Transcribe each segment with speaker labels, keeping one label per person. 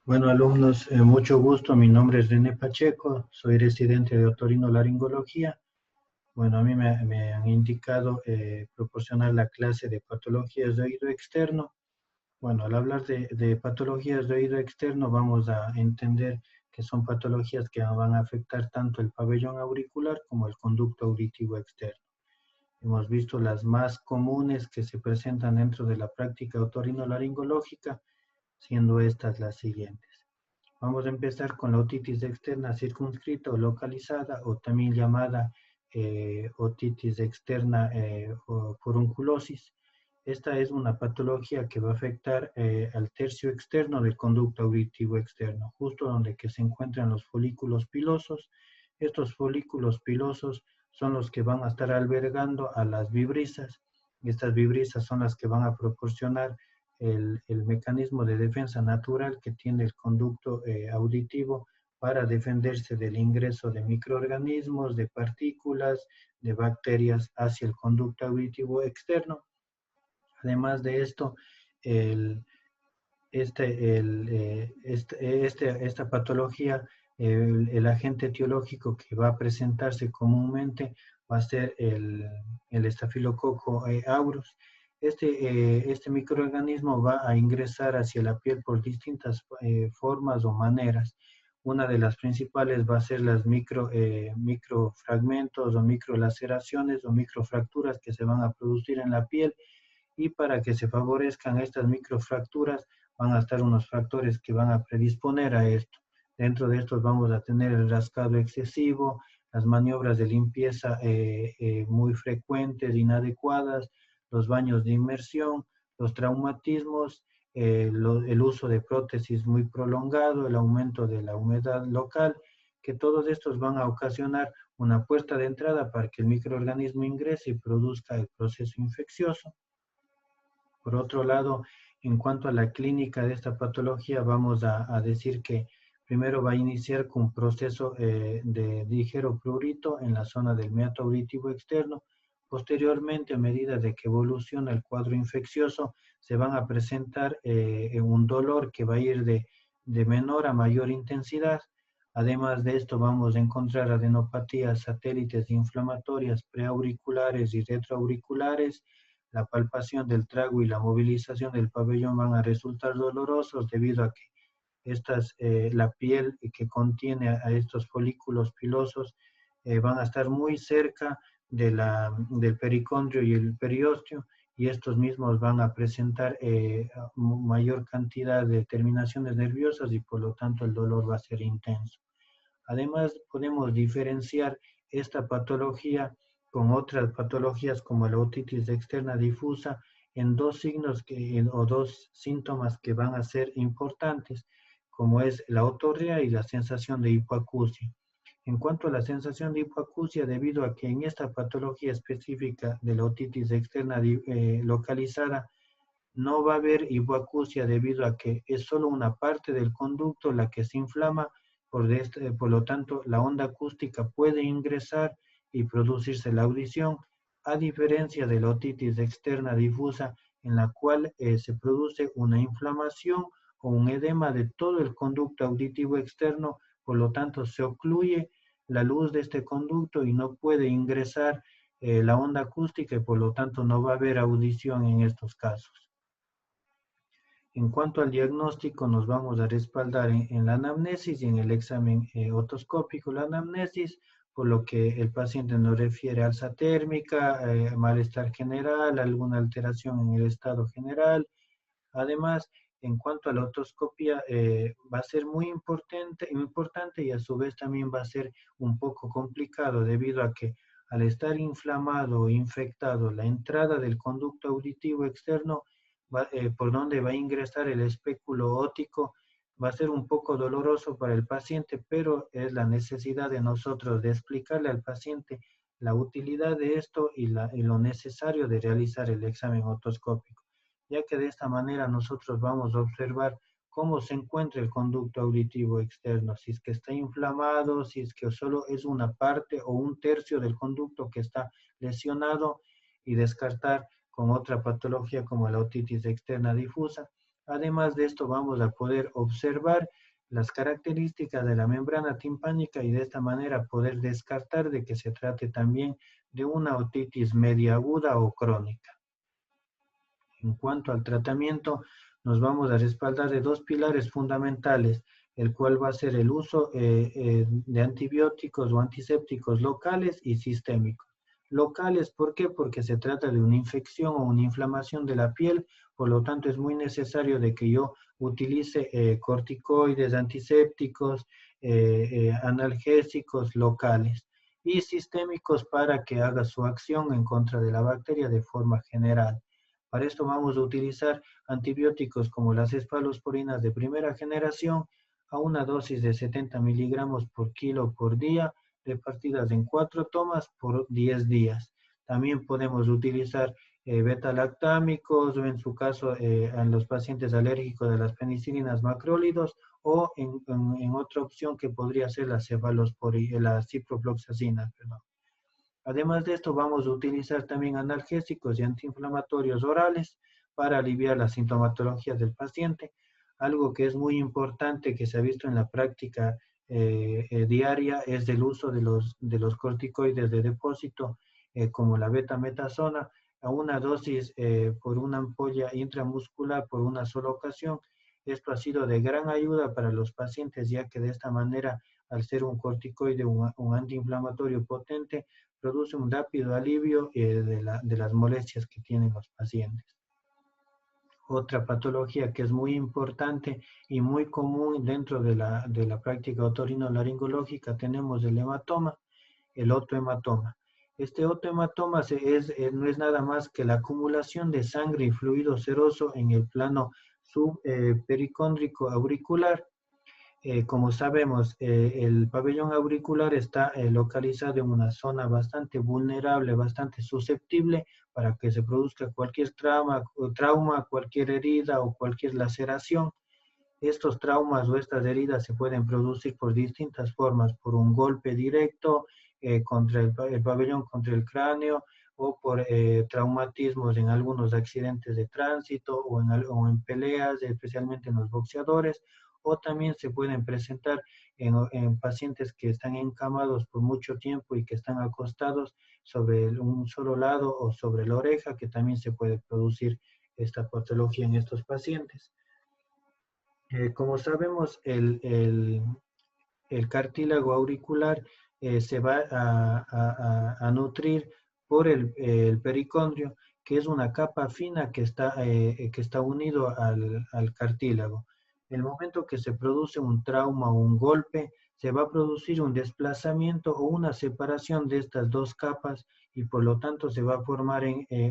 Speaker 1: Bueno, alumnos, mucho gusto. Mi nombre es René Pacheco, soy residente de otorrinolaringología. Bueno, a mí me han indicado proporcionar la clase de patologías de oído externo. Bueno, al hablar de patologías de oído externo, vamos a entender que son patologías que van a afectar tanto el pabellón auricular como el conducto auditivo externo. Hemos visto las más comunes que se presentan dentro de la práctica otorrinolaringológica, siendo estas las siguientes. Vamos a empezar con la otitis externa circunscrita o localizada, o también llamada otitis externa o furunculosis. Esta es una patología que va a afectar al tercio externo del conducto auditivo externo, justo donde que se encuentran los folículos pilosos. Estos folículos pilosos son los que van a estar albergando a las vibrisas. Estas vibrisas son las que van a proporcionar el mecanismo de defensa natural que tiene el conducto auditivo para defenderse del ingreso de microorganismos, de partículas, de bacterias hacia el conducto auditivo externo. Además de esto, el, esta patología, el agente etiológico que va a presentarse comúnmente va a ser el estafilococo aureus. Este microorganismo va a ingresar hacia la piel por distintas formas o maneras. Una de las principales va a ser las microfragmentos o microlaceraciones o microfracturas que se van a producir en la piel, y para que se favorezcan estas microfracturas van a estar unos factores que van a predisponer a esto. Dentro de estos vamos a tener el rascado excesivo, las maniobras de limpieza muy frecuentes, inadecuadas, los baños de inmersión, los traumatismos, el uso de prótesis muy prolongado, el aumento de la humedad local, que todos estos van a ocasionar una puerta de entrada para que el microorganismo ingrese y produzca el proceso infeccioso. Por otro lado, en cuanto a la clínica de esta patología, vamos a decir que primero va a iniciar con un proceso de ligero prurito en la zona del meato auditivo externo. Posteriormente, a medida de que evoluciona el cuadro infeccioso, se van a presentar un dolor que va a ir de menor a mayor intensidad. Además de esto, vamos a encontrar adenopatías satélites inflamatorias preauriculares y retroauriculares. La palpación del trago y la movilización del pabellón van a resultar dolorosos debido a que la piel que contiene a estos folículos pilosos van a estar muy cerca del pericondrio y el periósteo, y estos mismos van a presentar mayor cantidad de terminaciones nerviosas y por lo tanto el dolor va a ser intenso. Además, podemos diferenciar esta patología con otras patologías como la otitis externa difusa en dos signos o dos síntomas que van a ser importantes, como es la otorrea y la sensación de hipoacusia. En cuanto a la sensación de hipoacusia, debido a que en esta patología específica de la otitis externa localizada, no va a haber hipoacusia debido a que es solo una parte del conducto la que se inflama, por lo tanto la onda acústica puede ingresar y producirse la audición, a diferencia de la otitis externa difusa en la cual se produce una inflamación o un edema de todo el conducto auditivo externo, por lo tanto se ocluye la luz de este conducto y no puede ingresar la onda acústica y por lo tanto no va a haber audición en estos casos. En cuanto al diagnóstico, nos vamos a respaldar en la anamnesis y en el examen otoscópico. La anamnesis, por lo que el paciente nos refiere a alza térmica, malestar general, alguna alteración en el estado general. Además, en cuanto a la otoscopia, va a ser muy importante y a su vez también va a ser un poco complicado debido a que al estar inflamado o infectado la entrada del conducto auditivo externo, por donde va a ingresar el espéculo óptico, va a ser un poco doloroso para el paciente, pero es la necesidad de nosotros de explicarle al paciente la utilidad de esto y lo necesario de realizar el examen otoscópico, ya que de esta manera nosotros vamos a observar cómo se encuentra el conducto auditivo externo, si es que está inflamado, si es que solo es una parte o un tercio del conducto que está lesionado, y descartar con otra patología como la otitis externa difusa. Además de esto, vamos a poder observar las características de la membrana timpánica y de esta manera poder descartar de que se trate también de una otitis media aguda o crónica. En cuanto al tratamiento, nos vamos a respaldar de dos pilares fundamentales, el cual va a ser el uso de antibióticos o antisépticos locales y sistémicos. Locales, ¿por qué? Porque se trata de una infección o una inflamación de la piel, por lo tanto es muy necesario de que yo utilice corticoides, antisépticos, analgésicos locales y sistémicos para que haga su acción en contra de la bacteria de forma general. Para esto vamos a utilizar antibióticos como las cefalosporinas de primera generación a una dosis de 70 miligramos por kilo por día, repartidas en 4 tomas por 10 días. También podemos utilizar beta-lactámicos o en su caso en los pacientes alérgicos de las penicilinas macrólidos o en otra opción que podría ser la la ciprofloxacina, perdón. Además de esto, vamos a utilizar también analgésicos y antiinflamatorios orales para aliviar la sintomatología del paciente. Algo que es muy importante que se ha visto en la práctica diaria es el uso de los corticoides de depósito como la betametasona a una dosis por una ampolla intramuscular por una sola ocasión. Esto ha sido de gran ayuda para los pacientes ya que de esta manera, al ser un corticoide, un antiinflamatorio potente, produce un rápido alivio de las molestias que tienen los pacientes. Otra patología que es muy importante y muy común dentro de la práctica otorinolaringológica tenemos el hematoma, el otohematoma. Este otohematoma no es nada más que la acumulación de sangre y fluido seroso en el plano subpericóndrico auricular. Como sabemos, el pabellón auricular está localizado en una zona bastante vulnerable, bastante susceptible para que se produzca cualquier trauma, cualquier herida o cualquier laceración. Estos traumas o estas heridas se pueden producir por distintas formas, por un golpe directo contra el pabellón, contra el cráneo, o por traumatismos en algunos accidentes de tránsito o en peleas, especialmente en los boxeadores, o también se pueden presentar en pacientes que están encamados por mucho tiempo y que están acostados sobre un solo lado o sobre la oreja, que también se puede producir esta patología en estos pacientes. Como sabemos, el cartílago auricular se va a nutrir por el pericondrio, que es una capa fina que está unido al cartílago. En el momento que se produce un trauma o un golpe, se va a producir un desplazamiento o una separación de estas dos capas y por lo tanto se va a formar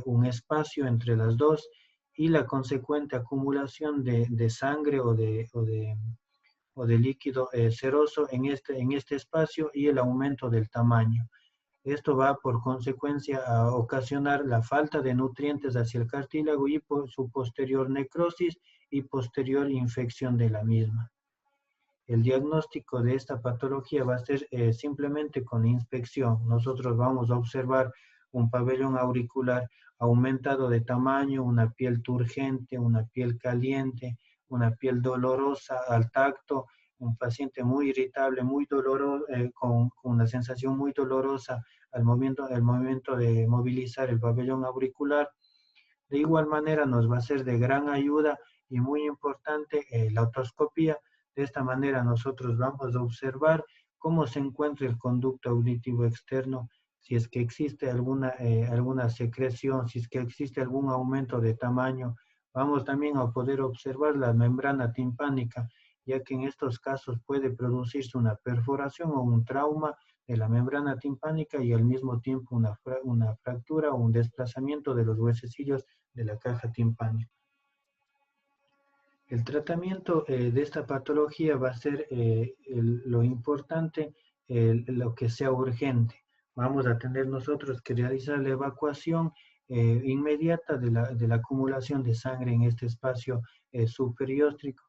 Speaker 1: un espacio entre las dos y la consecuente acumulación de sangre o de líquido seroso en este espacio y el aumento del tamaño. Esto va por consecuencia a ocasionar la falta de nutrientes hacia el cartílago y por su posterior necrosis y posterior infección de la misma. El diagnóstico de esta patología va a ser simplemente con inspección. Nosotros vamos a observar un pabellón auricular aumentado de tamaño, una piel turgente, una piel caliente, una piel dolorosa al tacto, un paciente muy irritable, muy doloroso, con una sensación muy dolorosa al momento de movilizar el pabellón auricular. De igual manera nos va a ser de gran ayuda y muy importante la otoscopía. De esta manera nosotros vamos a observar cómo se encuentra el conducto auditivo externo, si es que existe alguna secreción, si es que existe algún aumento de tamaño. Vamos también a poder observar la membrana timpánica, ya que en estos casos puede producirse una perforación o un trauma de la membrana timpánica y al mismo tiempo una fractura o un desplazamiento de los huesecillos de la caja timpánica. El tratamiento de esta patología va a ser lo importante, lo que sea urgente. Vamos a tener nosotros que realizar la evacuación inmediata de la acumulación de sangre en este espacio superióstrico.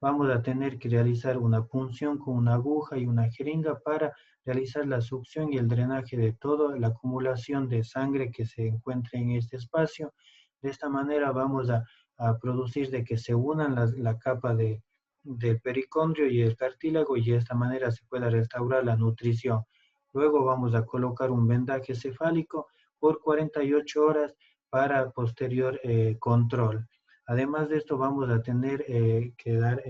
Speaker 1: Vamos a tener que realizar una punción con una aguja y una jeringa para realizar la succión y el drenaje de toda la acumulación de sangre que se encuentre en este espacio. De esta manera vamos a a producir de que se unan la capa del pericondrio y el cartílago y de esta manera se pueda restaurar la nutrición. Luego vamos a colocar un vendaje cefálico por 48 horas para posterior control. Además de esto vamos a tener que dar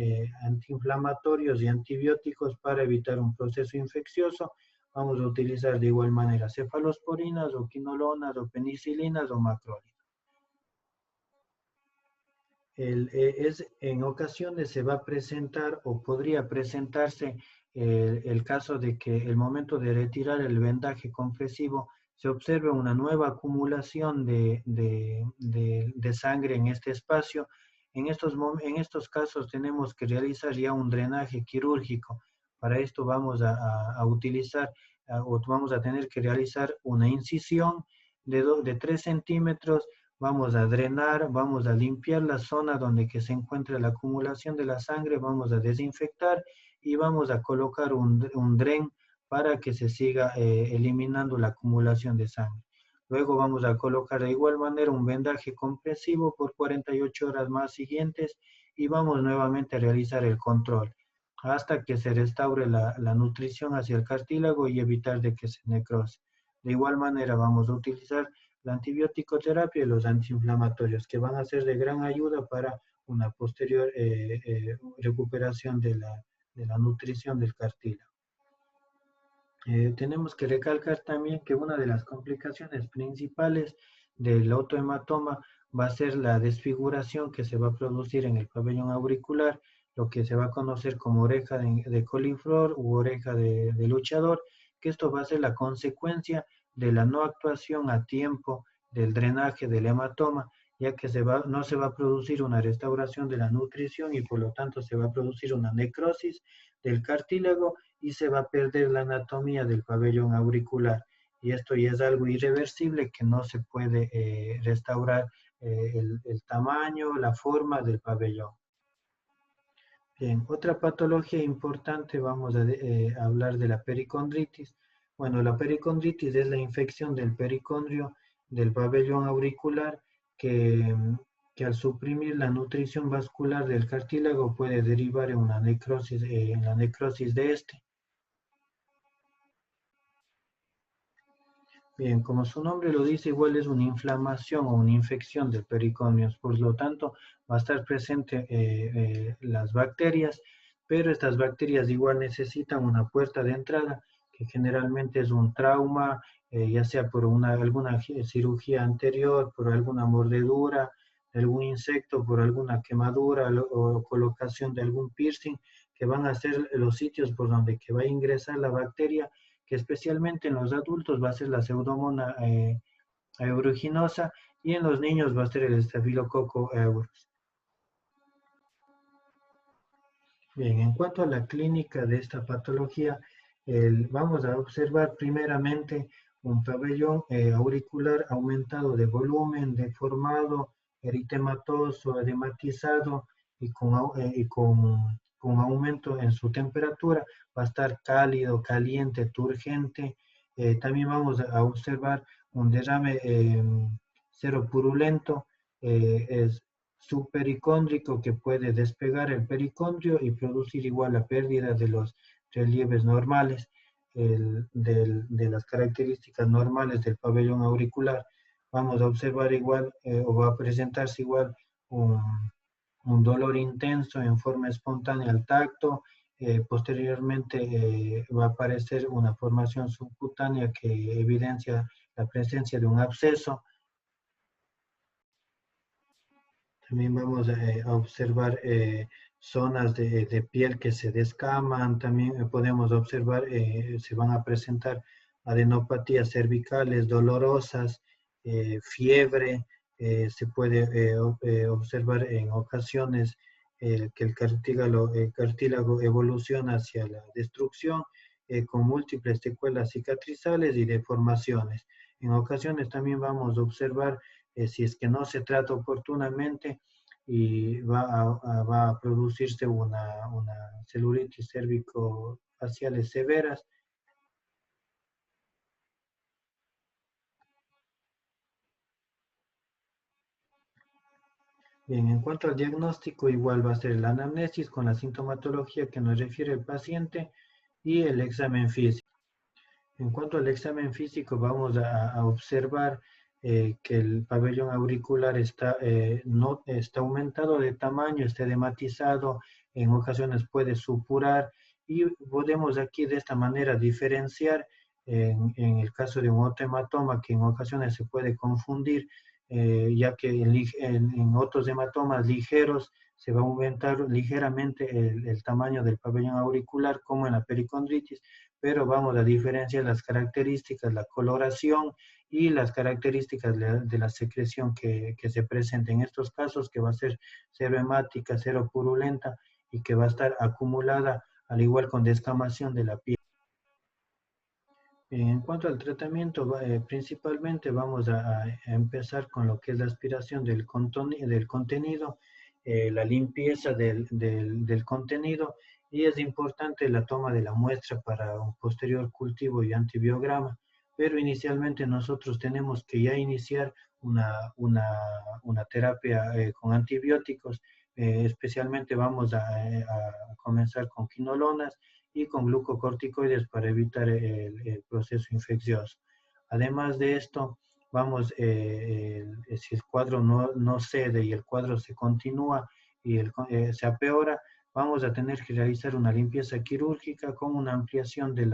Speaker 1: antiinflamatorios y antibióticos para evitar un proceso infeccioso. Vamos a utilizar de igual manera cefalosporinas o quinolonas o penicilinas o macrólidos. En ocasiones se va a presentar o podría presentarse el caso de que el momento de retirar el vendaje compresivo se observe una nueva acumulación de sangre en este espacio. En estos casos tenemos que realizar ya un drenaje quirúrgico. Para esto vamos a utilizar o vamos a tener que realizar una incisión de 3 centímetros. Vamos a drenar, vamos a limpiar la zona donde que se encuentra la acumulación de la sangre, vamos a desinfectar y vamos a colocar un dren para que se siga eliminando la acumulación de sangre. Luego vamos a colocar de igual manera un vendaje compresivo por 48 horas más siguientes y vamos nuevamente a realizar el control hasta que se restaure la nutrición hacia el cartílago y evitar de que se necrose. De igual manera vamos a utilizar la antibiótico terapia y los antiinflamatorios, que van a ser de gran ayuda para una posterior recuperación de la nutrición del cartílago. Tenemos que recalcar también que una de las complicaciones principales del otohematoma va a ser la desfiguración que se va a producir en el pabellón auricular, lo que se va a conocer como oreja de coliflor u oreja de luchador, que esto va a ser la consecuencia de la no actuación a tiempo del drenaje del hematoma, ya que no se va a producir una restauración de la nutrición y por lo tanto se va a producir una necrosis del cartílago y se va a perder la anatomía del pabellón auricular. Y esto ya es algo irreversible que no se puede restaurar el tamaño, la forma del pabellón. Bien, otra patología importante, vamos a hablar de la pericondritis. Bueno, la pericondritis es la infección del pericondrio del pabellón auricular que, que al suprimir la nutrición vascular del cartílago puede derivar en una necrosis, en la necrosis de este. Bien, como su nombre lo dice, igual es una inflamación o una infección del pericondrio, por lo tanto va a estar presente las bacterias, pero estas bacterias igual necesitan una puerta de entrada, que generalmente es un trauma, ya sea por alguna cirugía anterior, por alguna mordedura, algún insecto, por alguna quemadura o colocación de algún piercing, que van a ser los sitios por donde que va a ingresar la bacteria, que especialmente en los adultos va a ser la Pseudomonas aeruginosa y en los niños va a ser el Staphylococcus aureus. Bien, en cuanto a la clínica de esta patología, vamos a observar primeramente un pabellón auricular aumentado de volumen, deformado, eritematoso, edematizado y con aumento en su temperatura. Va a estar cálido, caliente, turgente. También vamos a observar un derrame seropurulento, es subpericóndrico que puede despegar el pericondrio y producir igual la pérdida de los relieves normales, de las características normales del pabellón auricular. Vamos a observar igual o va a presentarse igual un dolor intenso en forma espontánea al tacto. Posteriormente va a aparecer una formación subcutánea que evidencia la presencia de un absceso. También vamos a observar zonas de piel que se descaman. También podemos observar, se van a presentar adenopatías cervicales dolorosas, fiebre. Se puede observar en ocasiones que el cartílago evoluciona hacia la destrucción con múltiples secuelas cicatrizales y deformaciones. En ocasiones también vamos a observar si es que no se trata oportunamente y va a producirse una celulitis cérvico-faciales severas. Bien, en cuanto al diagnóstico, igual va a ser la anamnesis con la sintomatología que nos refiere el paciente y el examen físico. En cuanto al examen físico, vamos a observar que el pabellón auricular no, está aumentado de tamaño, está edematizado, en ocasiones puede supurar y podemos aquí de esta manera diferenciar en el caso de un otohematoma que en ocasiones se puede confundir, ya que en otros hematomas ligeros se va a aumentar ligeramente el tamaño del pabellón auricular como en la pericondritis, pero vamos a diferenciar las características, la coloración y las características de la secreción que se presenta en estos casos, que va a ser cero hemática, cero purulenta y que va a estar acumulada, al igual con descamación de la piel. En cuanto al tratamiento, principalmente vamos a empezar con lo que es la aspiración del contenido, la limpieza del contenido y es importante la toma de la muestra para un posterior cultivo y antibiograma, pero inicialmente nosotros tenemos que ya iniciar una terapia con antibióticos, especialmente vamos a comenzar con quinolonas y con glucocorticoides para evitar el proceso infeccioso. Además de esto, si el cuadro no cede y el cuadro se continúa y se empeora, vamos a tener que realizar una limpieza quirúrgica con una ampliación de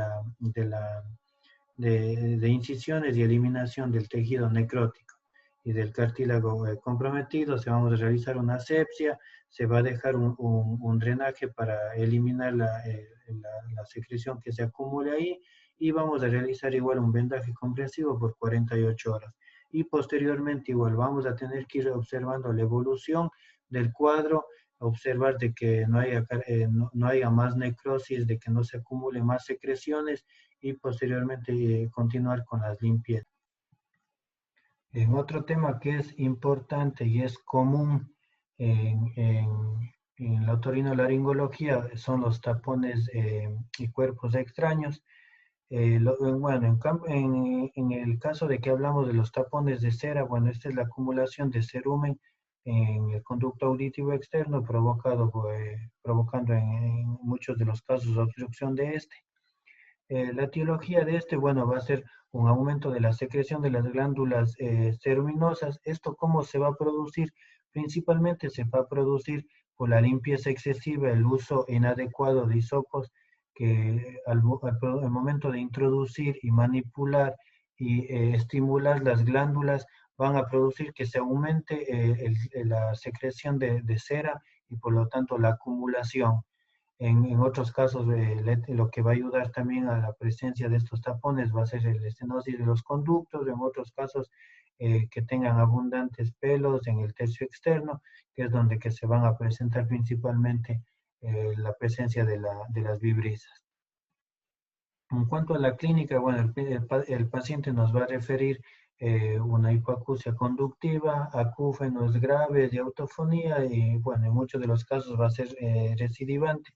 Speaker 1: incisiones y eliminación del tejido necrótico y del cartílago comprometido. Se vamos a realizar una asepsia, se va a dejar un drenaje para eliminar la secreción que se acumule ahí y vamos a realizar igual un vendaje compresivo por 48 horas. Y posteriormente igual vamos a tener que ir observando la evolución del cuadro, observar de que no haya más necrosis, de que no se acumulen más secreciones y posteriormente continuar con las limpiezas. En otro tema que es importante y es común en la otorinolaringología son los tapones y cuerpos extraños. Bueno, en el caso de que hablamos de los tapones de cera, bueno, esta es la acumulación de cerumen en el conducto auditivo externo provocando en muchos de los casos obstrucción de este. La etiología de este, bueno, va a ser un aumento de la secreción de las glándulas ceruminosas. ¿Esto cómo se va a producir? Principalmente se va a producir por la limpieza excesiva, el uso inadecuado de hisopos que al momento de introducir y manipular y estimular las glándulas van a producir que se aumente la secreción de cera y por lo tanto la acumulación. En otros casos, lo que va a ayudar también a la presencia de estos tapones va a ser el estenosis de los conductos, en otros casos que tengan abundantes pelos en el tercio externo, que es donde que se van a presentar principalmente la presencia de las vibrisas. En cuanto a la clínica, bueno, el paciente nos va a referir una hipoacusia conductiva, acúfenos graves de autofonía y, bueno, en muchos de los casos va a ser recidivante.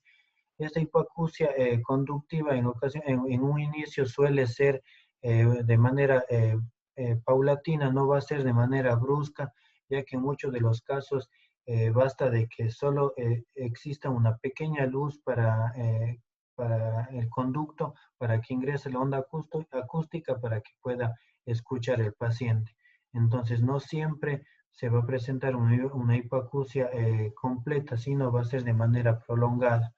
Speaker 1: Esta hipoacusia conductiva en un inicio suele ser de manera paulatina, no va a ser de manera brusca, ya que en muchos de los casos basta de que solo exista una pequeña luz para el conducto, para que ingrese la onda acústica, para que pueda escuchar el paciente. Entonces, no siempre se va a presentar una hipoacusia completa, sino va a ser de manera prolongada.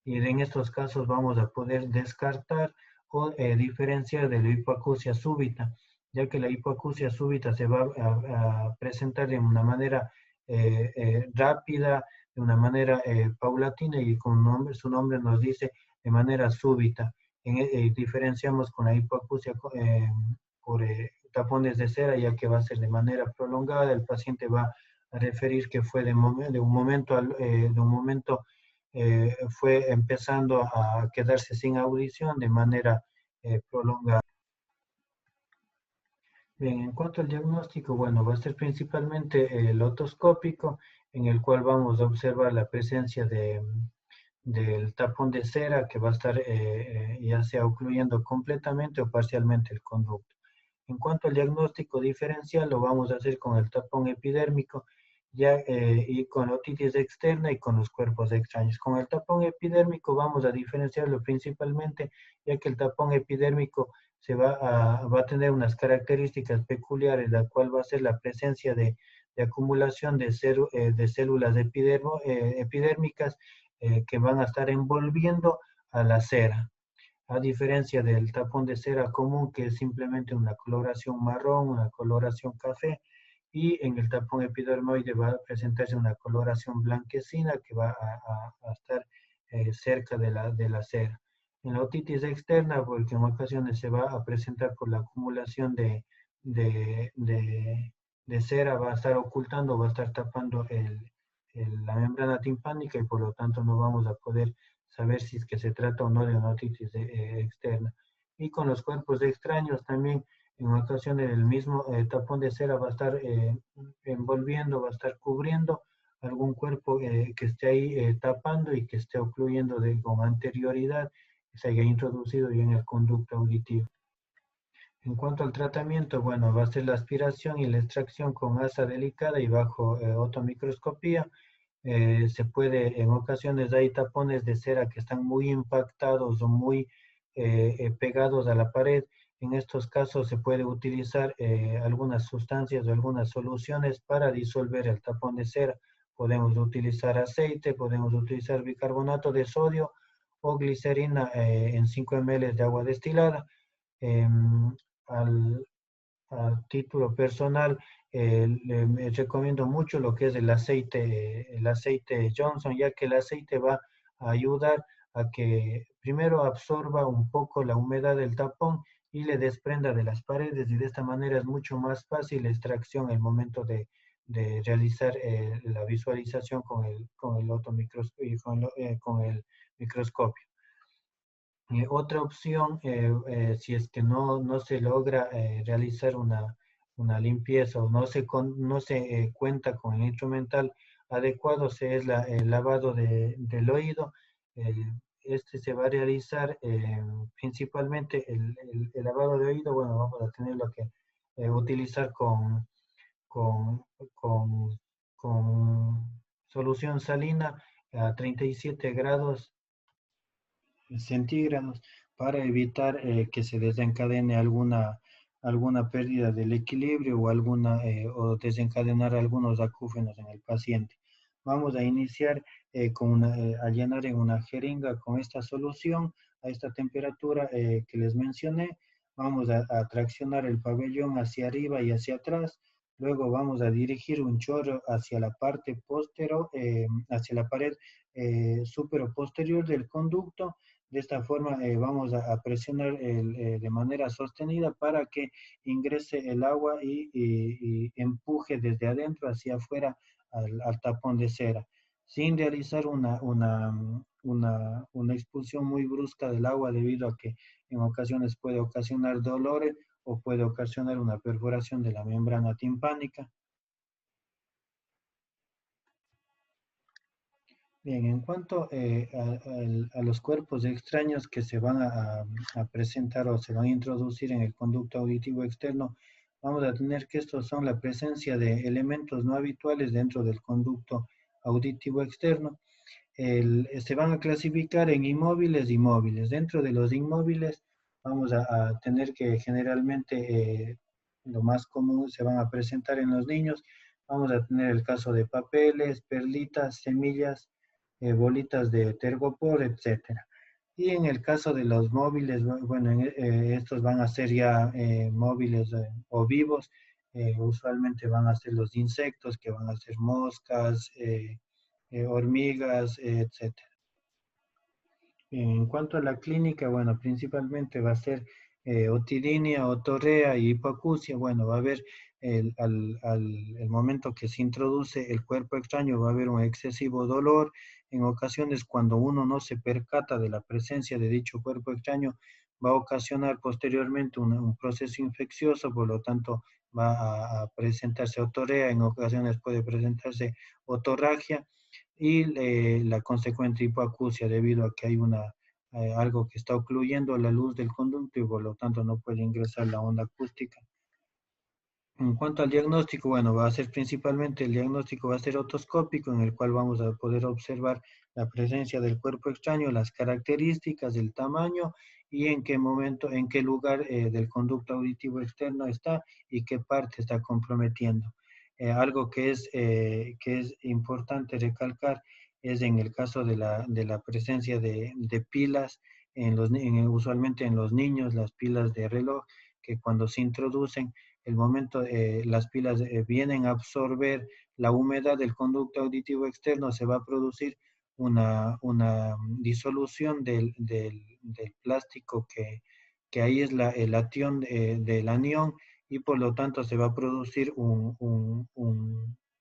Speaker 1: Y en estos casos vamos a poder descartar o diferenciar de la hipoacusia súbita, ya que la hipoacusia súbita se va a presentar de una manera rápida, de una manera paulatina y con su nombre nos dice de manera súbita. Diferenciamos con la hipoacusia por tapones de cera, ya que va a ser de manera prolongada, el paciente va a referir que fue de un momento fue empezando a quedarse sin audición de manera prolongada. Bien, en cuanto al diagnóstico, bueno, va a ser principalmente el otoscópico, en el cual vamos a observar la presencia del tapón de cera que va a estar ya sea ocluyendo completamente o parcialmente el conducto. En cuanto al diagnóstico diferencial, lo vamos a hacer con el tapón epidérmico, y con otitis externa y con los cuerpos extraños. Con el tapón epidérmico vamos a diferenciarlo principalmente, ya que el tapón epidérmico va a tener unas características peculiares, la cual va a ser la presencia de acumulación de células epidérmicas que van a estar envolviendo a la cera. A diferencia del tapón de cera común, que es simplemente una coloración marrón, una coloración café, y en el tapón epidermoide va a presentarse una coloración blanquecina que va a estar cerca de la cera. En la otitis externa, porque en ocasiones se va a presentar por la acumulación de, de, de cera, va a estar ocultando, va a estar tapando la membrana timpánica y por lo tanto no vamos a poder saber si es que se trata o no de una otitis externa. Y con los cuerpos extraños también, en ocasiones el mismo tapón de cera va a estar envolviendo, va a estar cubriendo algún cuerpo que esté ahí tapando y que esté ocluyendo con anterioridad, que se haya introducido ya en el conducto auditivo. En cuanto al tratamiento, bueno, va a ser la aspiración y la extracción con asa delicada y bajo otomicroscopía. Se puede, en ocasiones hay tapones de cera que están muy impactados o muy pegados a la pared. En estos casos se puede utilizar algunas sustancias o algunas soluciones para disolver el tapón de cera. Podemos utilizar aceite, podemos utilizar bicarbonato de sodio o glicerina en 5 ml de agua destilada. Al, a título personal, les recomiendo mucho lo que es el aceite Johnson, ya que el aceite va a ayudar a que primero absorba un poco la humedad del tapón y le desprenda de las paredes y de esta manera es mucho más fácil la extracción en el momento de realizar la visualización con el con el microscopio. Otra opción, si es que no se logra realizar una limpieza o no se cuenta con el instrumental adecuado, es el lavado del oído. Este se va a realizar principalmente el lavado de oído. Bueno, vamos a tenerlo que utilizar con, con, con solución salina a 37 grados centígrados para evitar que se desencadene alguna pérdida del equilibrio o desencadenar algunos acúfenos en el paciente. Vamos a iniciar a llenar en una jeringa con esta solución a esta temperatura que les mencioné. Vamos a traccionar el pabellón hacia arriba y hacia atrás. Luego vamos a dirigir un chorro hacia la parte hacia la pared supero posterior del conducto. De esta forma vamos a presionar de manera sostenida para que ingrese el agua y empuje desde adentro hacia afuera al tapón de cera, sin realizar una expulsión muy brusca del agua debido a que en ocasiones puede ocasionar dolores o puede ocasionar una perforación de la membrana timpánica. Bien, en cuanto a los cuerpos extraños que se van a presentar o se van a introducir en el conducto auditivo externo, vamos a tener que estos son la presencia de elementos no habituales dentro del conducto auditivo externo. Se van a clasificar en inmóviles y móviles. Dentro de los inmóviles vamos a tener que generalmente lo más común se van a presentar en los niños. Vamos a tener el caso de papeles, perlitas, semillas, bolitas de tergopor, etcétera. Y en el caso de los móviles, bueno, estos van a ser ya móviles o vivos. Usualmente van a ser los insectos, que van a ser moscas, hormigas, etcétera. En cuanto a la clínica, bueno, principalmente va a ser otidinia, otorrea y hipoacusia. Bueno, va a haber el momento que se introduce el cuerpo extraño, va a haber un excesivo dolor. En ocasiones, cuando uno no se percata de la presencia de dicho cuerpo extraño, va a ocasionar posteriormente un proceso infeccioso, por lo tanto va a presentarse otorrea, en ocasiones puede presentarse otorragia y la consecuente hipoacusia debido a que hay algo que está ocluyendo la luz del conducto y por lo tanto no puede ingresar la onda acústica. En cuanto al diagnóstico, bueno, va a ser principalmente el diagnóstico va a ser otoscópico, en el cual vamos a poder observar la presencia del cuerpo extraño, las características, el tamaño y en qué momento, en qué lugar del conducto auditivo externo está y qué parte está comprometiendo. Algo que es importante recalcar es en el caso de la presencia de pilas, usualmente en los niños, las pilas de reloj, que cuando se introducen el momento las pilas vienen a absorber la humedad del conducto auditivo externo, se va a producir una disolución del plástico que ahí es el atión del anión y por lo tanto se va a producir una,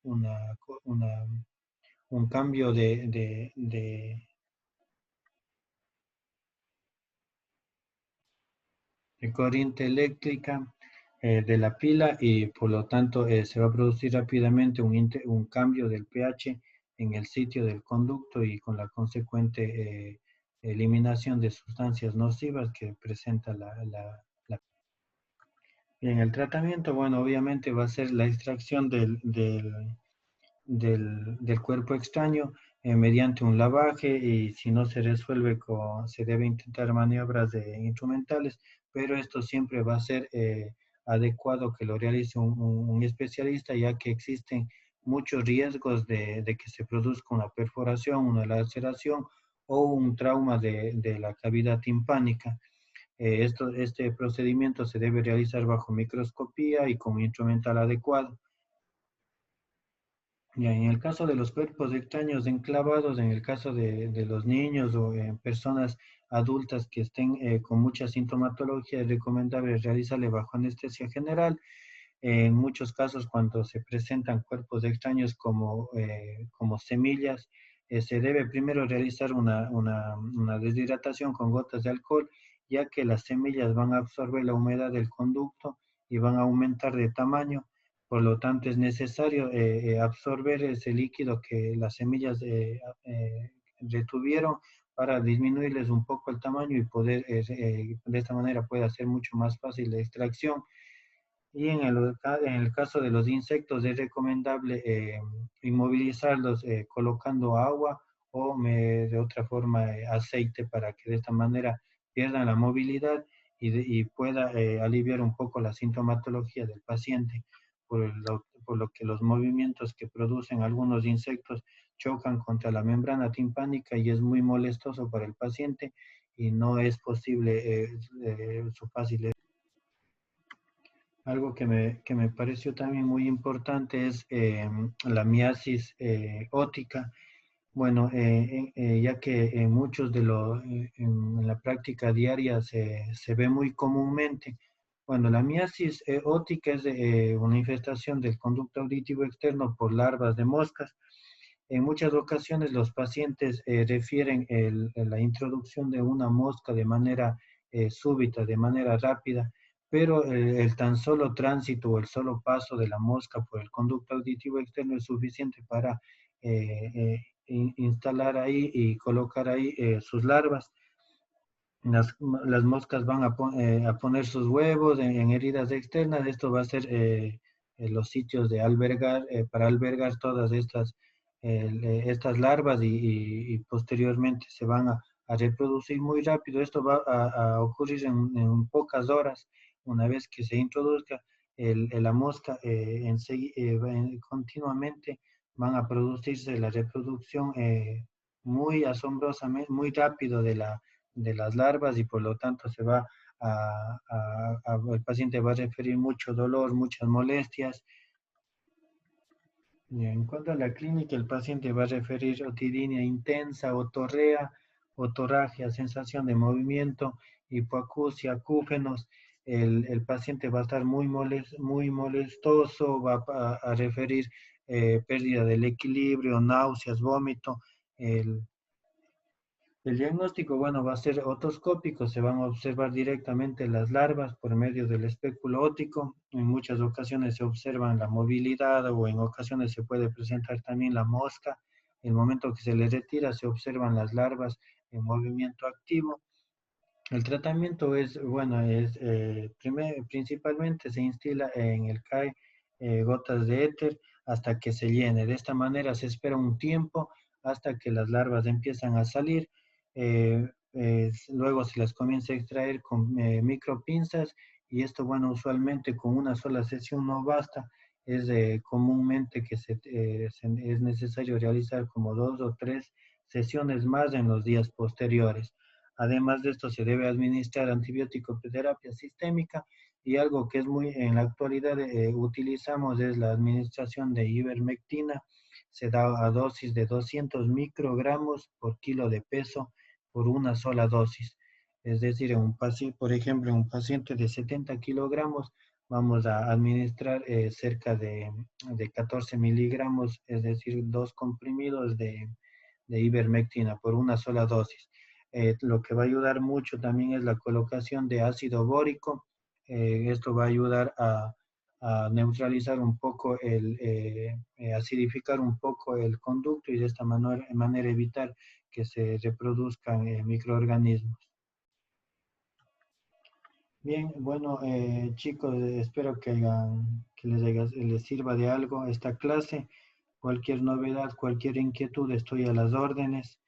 Speaker 1: una, un cambio de corriente eléctrica de la pila y por lo tanto se va a producir rápidamente un cambio del pH en el sitio del conducto y con la consecuente eliminación de sustancias nocivas que presenta la. En el tratamiento, bueno, obviamente va a ser la extracción del cuerpo extraño mediante un lavaje y si no se resuelve se debe intentar maniobras instrumentales, pero esto siempre va a ser adecuado que lo realice un especialista ya que existen muchos riesgos de que se produzca una perforación, una laceración o un trauma de la cavidad timpánica. Este procedimiento se debe realizar bajo microscopía y con un instrumental adecuado. Ya, en el caso de los cuerpos extraños enclavados, en el caso de los niños o personas adultas que estén con mucha sintomatología, es recomendable realizarle bajo anestesia general. En muchos casos, cuando se presentan cuerpos extraños como semillas, se debe primero realizar una deshidratación con gotas de alcohol, ya que las semillas van a absorber la humedad del conducto y van a aumentar de tamaño. Por lo tanto, es necesario absorber ese líquido que las semillas retuvieron para disminuirles un poco el tamaño y poder, de esta manera puede hacer mucho más fácil la extracción. Y en el caso de los insectos es recomendable inmovilizarlos colocando agua o de otra forma aceite para que de esta manera pierdan la movilidad y pueda aliviar un poco la sintomatología del paciente, por lo que los movimientos que producen algunos insectos chocan contra la membrana timpánica y es muy molestoso para el paciente y no es posible su fácil. Algo que me pareció también muy importante es la miasis óptica. Bueno, ya que en muchos en la práctica diaria se ve muy comúnmente. Bueno, la miasis óptica es una infestación del conducto auditivo externo por larvas de moscas. En muchas ocasiones los pacientes refieren la introducción de una mosca de manera súbita, de manera rápida, pero el tan solo tránsito o el solo paso de la mosca por el conducto auditivo externo es suficiente para instalar ahí y colocar ahí sus larvas. Las moscas van a poner sus huevos en heridas externas. Esto va a ser los sitios de albergar, para albergar todas estas larvas y posteriormente se van a reproducir muy rápido. Esto va a ocurrir en pocas horas. Una vez que se introduzca la mosca, continuamente van a producirse la reproducción muy asombrosamente, muy rápido de las larvas y por lo tanto se va el paciente va a referir mucho dolor, muchas molestias. Y en cuanto a la clínica, el paciente va a referir otidinia intensa, otorrea, otorragia, sensación de movimiento, hipoacusia, acúfenos. El paciente va a estar muy molestoso, va a referir pérdida del equilibrio, náuseas, vómito. El diagnóstico, bueno, va a ser otoscópico, se van a observar directamente las larvas por medio del espéculo óptico. En muchas ocasiones se observan la movilidad o en ocasiones se puede presentar también la mosca. En el momento que se le retira, se observan las larvas en movimiento activo. El tratamiento es, bueno, principalmente se instila en el CAE gotas de éter hasta que se llene. De esta manera se espera un tiempo hasta que las larvas empiezan a salir. Luego se las comienza a extraer con micropinzas y esto, bueno, usualmente con una sola sesión no basta. Es comúnmente que es necesario realizar como 2 o 3 sesiones más en los días posteriores. Además de esto, se debe administrar antibiótico terapia sistémica y algo que es muy en la actualidad utilizamos es la administración de ivermectina. Se da a dosis de 200 microgramos por kilo de peso por una sola dosis. Es decir, en un paciente, por ejemplo, en un paciente de 70 kilogramos, vamos a administrar cerca de 14 miligramos, es decir, 2 comprimidos de ivermectina por una sola dosis. Lo que va a ayudar mucho también es la colocación de ácido bórico. Esto va a ayudar a neutralizar un poco, acidificar un poco el conducto y de esta manera evitar que se reproduzcan microorganismos. Bien, bueno, chicos, espero que les sirva de algo esta clase. Cualquier novedad, cualquier inquietud, estoy a las órdenes.